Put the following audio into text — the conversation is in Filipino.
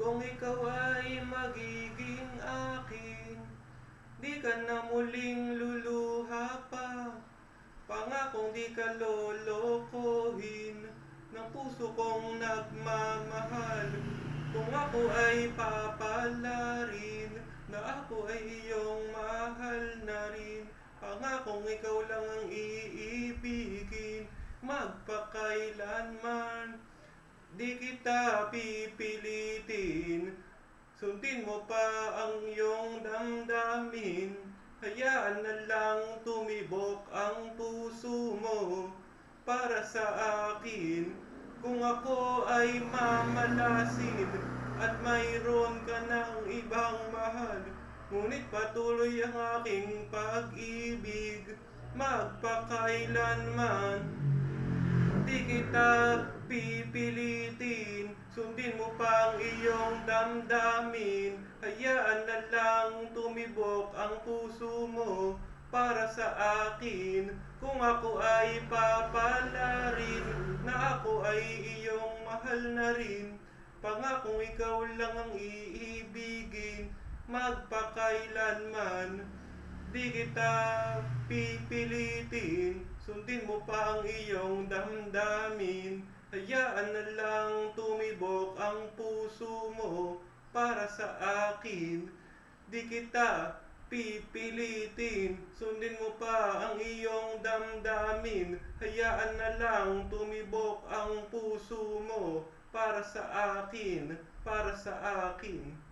Kung ikaw ay magiging akin, di ka na muling luluha pa. Pangakong di ka lolokohin ng puso kong nagmamahal. Kung ako ay papalarin, na ako ay iyong mahal na rin. Pangakong ikaw lang ang iibigin, magpakailanman. Di kita pipilitin, sundin mo pa ang iyong damdamin. Hayaan na lang tumibok ang puso mo para sa akin. Kung ako ay mamalasin at mayroon ka ng ibang mahal, ngunit patuloy ang aking pag-ibig, magpakailanman. Di kita pipilitin, sundin mo pa ang iyong damdamin. Hayaan na lang tumibok ang puso mo para sa akin. Kung ako ay papalarin, na ako ay iyong mahal na rin. Pangakong ikaw lang ang iibigin, magpakailanman. Di kita pipilitin, sundin mo pa ang iyong damdamin. Hayaan na lang tumibok ang puso mo para sa akin. Di kita pipilitin, sundin mo pa ang iyong damdamin. Hayaan na lang tumibok ang puso mo para sa akin, para sa akin.